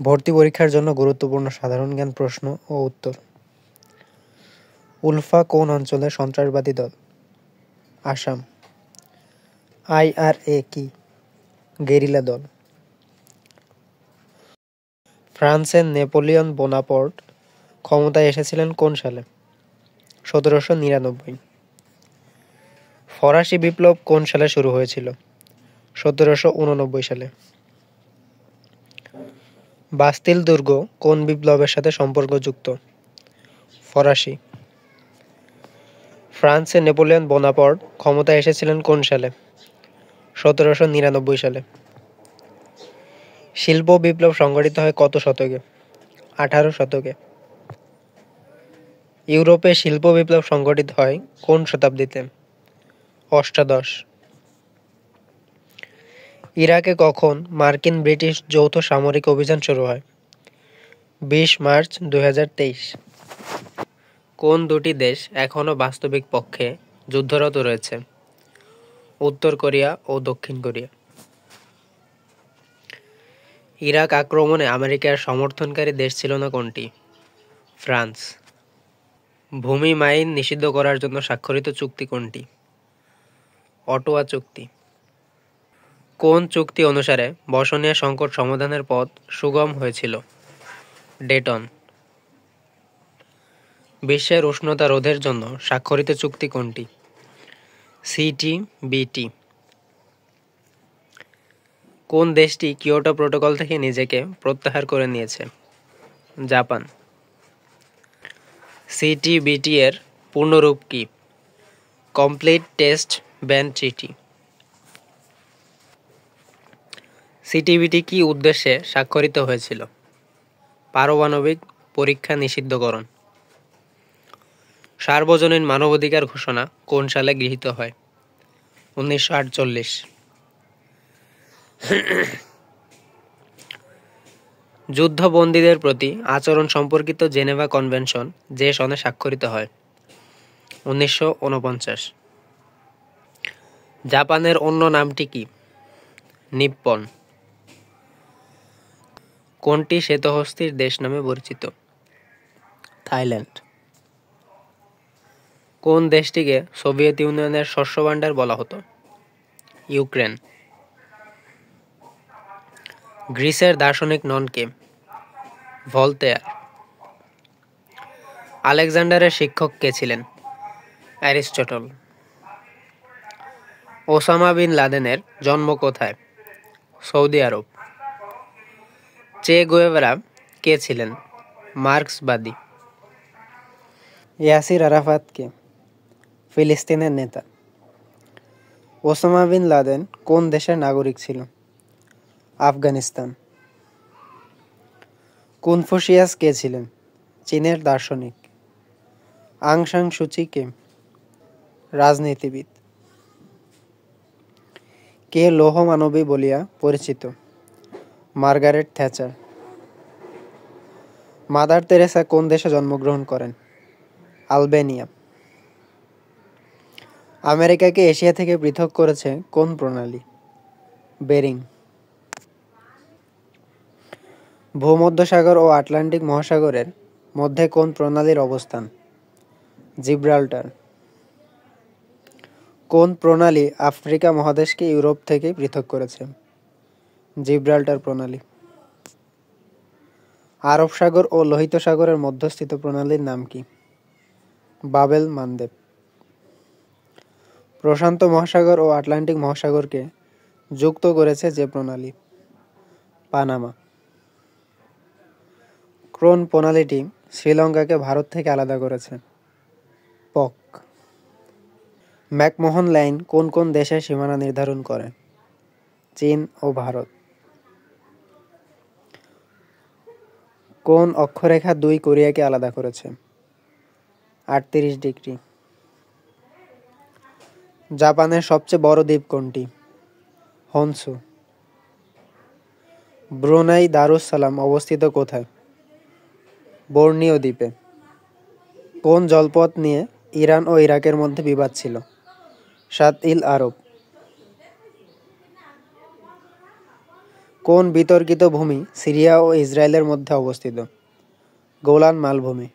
ভর্তি পরীক্ষার জন্য গুরুত্বপূর্ণ সাধারণ জ্ঞান প্রশ্ন ও উত্তর। উলফা কোন অঞ্চলের সন্ত্রাসবাদী দল? আসাম। IRA কি? গেরিলা দল। ফ্রান্সের নেপোলিয়ন বোনাপার্ট ক্ষমতায় এসেছিলেন কোন সালে? 1799। ফরাসি বিপ্লব কোন সালে শুরু হয়েছিল? 1789 সালে। বাস্তিল দুর্গ কোন বিপ্লবের সাথে সম্পর্কযুক্ত? ফরাসি। ফ্রান্সে নেপোলিয়ন বোনাপার্ট ক্ষমতায় এসেছিলেন কোন সালে? 1799 সালে। শিল্প বিপ্লব সংঘটিত হয় কত শতকে? 18 শতকে। ইউরোপে শিল্প বিপ্লব সংঘটিত হয় কোন শতাব্দীতে? অষ্টাদশ। ইরাকে কখন মার্কিন ব্রিটিশ যৌথ সামরিক অভিযান শুরু হয়? 20 মার্চ 2023। কোন দুটি দেশ এখনও বাস্তবিক পক্ষে যুদ্ধরত রয়েছে? উত্তর কোরিয়া ও দক্ষিণ কোরিয়া। ইরাক আক্রমণে আমেরিকার সমর্থনকারী দেশ ছিল না কোনটি? ফ্রান্স। ভূমি মাইন নিষিদ্ধ করার জন্য স্বাক্ষরিত চুক্তি কোনটি? অটোয়া চুক্তি। কোন চুক্তি অনুসারে বসনিয়া সংকট সমাধানের পথ সুগম হয়েছিল? ডেটন। বিশ্বের উষ্ণতা রোধের জন্য স্বাক্ষরিত চুক্তি কোনটি? CTBT। কোন দেশটি কিয়োটো প্রোটোকল থেকে নিজেকে প্রত্যাহার করে নিয়েছে? জাপান। CTBT এর পূর্ণরূপ কি? Complete test ban treaty. CTBT কি উদ্দেশ্যে স্বাক্ষরিত হয়েছিল? পারমাণবিক পরীক্ষা নিষিদ্ধকরণ। সার্বজনীন মানবাধিকার ঘোষণা কোন সালে গৃহীত হয়? 1948। যুদ্ধবন্দীদের প্রতি আচরণ সম্পর্কিত জেনেভা কনভেনশন যে সনে স্বাক্ষরিত হয়? 1949। জাপানের অন্য নামটি কি? নিপ্পন। কোনটি শ্বেতহস্তির দেশ নামে পরিচিত? থাইল্যান্ড। কোন দেশটিকে সোভিয়েত ইউনিয়নের শস্য ভাণ্ডার বলা হতো? ইউক্রেন। গ্রিসের দার্শনিক নন কে? ভলতেয়ার। আলেকজান্ডারের শিক্ষক কে ছিলেন? অ্যারিস্টটল। ওসামা বিন লাদেনের জন্ম কোথায়? সৌদি আরব। চে গুয়েভারা কে ছিলেন? মার্ক্সবাদী। ইয়াসির আরাফাত কে? ফিলিস্তিনের নেতা। ওসামা বিন লাদেন কোন দেশের নাগরিক ছিল? আফগানিস্তান। কনফুসিয়াস কে ছিলেন? চীনের দার্শনিক। আং সান সুচি কে? রাজনীতিবিদ। কে লৌহ মানবী বলিয়া পরিচিত? Margaret Thatcher. মাদার তেরেসা কোন দেশে জন্মগ্রহণ করেন? আলবেনিয়া। আমেরিকাকে এশিয়া থেকে পৃথক করেছে কোন প্রণালী? বেরিং। ভূমধ্যসাগর ও আটলান্টিক মহাসাগরের মধ্যে কোন প্রণালীর অবস্থান? জিব্রাল্টার। কোন প্রণালী আফ্রিকা মহাদেশকে ইউরোপ থেকে পৃথক করেছে? জিব্রাল্টার প্রণালী। আরব সাগর ও লোহিত সাগরের মধ্যস্থিত প্রণালীর নাম কি? বাবেল মানদেব। প্রশান্ত মহাসাগর ও আটলান্টিক মহাসাগরকে যুক্ত করেছে যে প্রণালী? পানামা। কোন প্রণালীটি শ্রীলঙ্কাকে ভারত থেকে আলাদা করেছে? পক। ম্যাকমোহন লাইন কোন কোন দেশের সীমানা নির্ধারণ করে? চীন ও ভারত। কোন অক্ষরেখা দুই কোরিয়াকে আলাদা করেছে? 38 ডিগ্রি। জাপানের সবচেয়ে বড় দ্বীপ কোনটি? হনসু। ব্রুনাই দারুস সালাম অবস্থিত কোথায়? বোর্নিও দ্বীপে। কোন জলপথ নিয়ে ইরান ও ইরাকের মধ্যে বিবাদ ছিল? শাত ইল আরব। কোন বিতর্কিত ভূমি সিরিয়া ও ইসরায়েলের মধ্যে অবস্থিত? গোলান মালভূমি।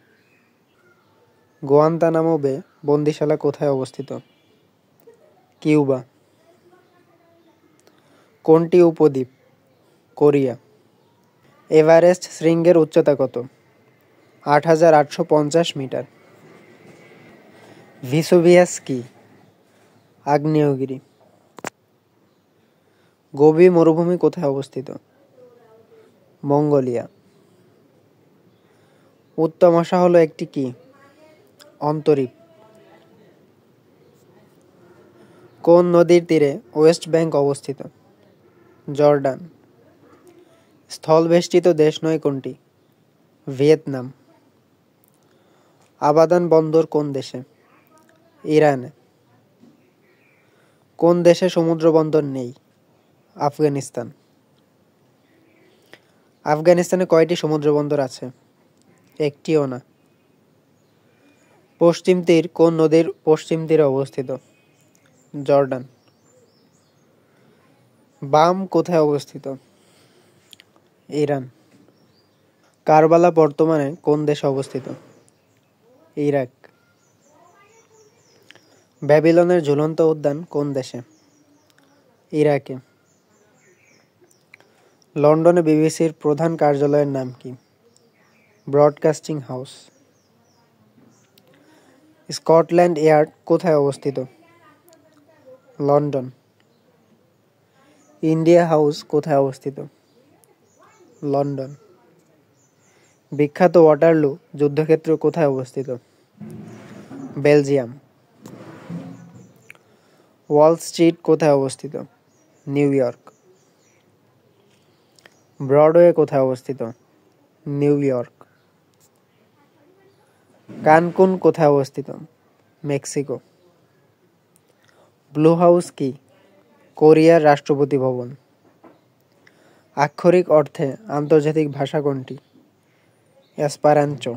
গুয়ান্তানামো বে বন্দিশালা কোথায় অবস্থিত? কিউবা। কোনটি উপদ্বীপ? কোরিয়া। এভারেস্ট শৃঙ্গের উচ্চতা কত? ৮,৮৫০ মিটার। ভিসুভিয়াস কি? আগ্নেয়গিরি। গোবি মরুভূমি কোথায় অবস্থিত? মঙ্গোলিয়া। উত্তমাশা হলো একটি কি? অন্তরীপ। কোন নদীর তীরে ওয়েস্ট ব্যাংক অবস্থিত? জর্ডান। স্থলবেষ্টিত দেশ নয় কোনটি? ভিয়েতনাম। আবাদান বন্দর কোন দেশে? ইরানে। কোন দেশে সমুদ্র বন্দর নেই? আফগানিস্তান। আফগানিস্তানে কয়টি সমুদ্র বন্দর আছে? একটিও না। পশ্চিম তীর কোন নদীর পশ্চিম তীরে অবস্থিত? জর্ডান। বাম কোথায় অবস্থিত? ইরান। কারবালা বর্তমানে কোন দেশে অবস্থিত? ইরাক। ব্যাবিলনের ঝুলন্ত উদ্যান কোন দেশে? ইরাকে। লন্ডনে বিবিসির প্রধান কার্যালয়ের নাম কি? Broadcasting house. স্কটল্যান্ড ইয়ার্ড কোথায় অবস্থিত? লন্ডন। ইন্ডিয়া হাউস কোথায় অবস্থিত? লন্ডন। বিখ্যাত ওয়াটারলু যুদ্ধক্ষেত্র কোথায় অবস্থিত? বেলজিয়াম। ওয়াল স্ট্রিট কোথায় অবস্থিত? New York. ব্রডওয়ে কোথায় অবস্থিত? New York. কানকুন কোথায় অবস্থিত? মেক্সিকো। ব্লু হাউস কি? কোরিয়ার রাষ্ট্রপতি ভবন। আক্ষরিক অর্থে আন্তর্জাতিক ভাষা কোনটি? এসপারানচো।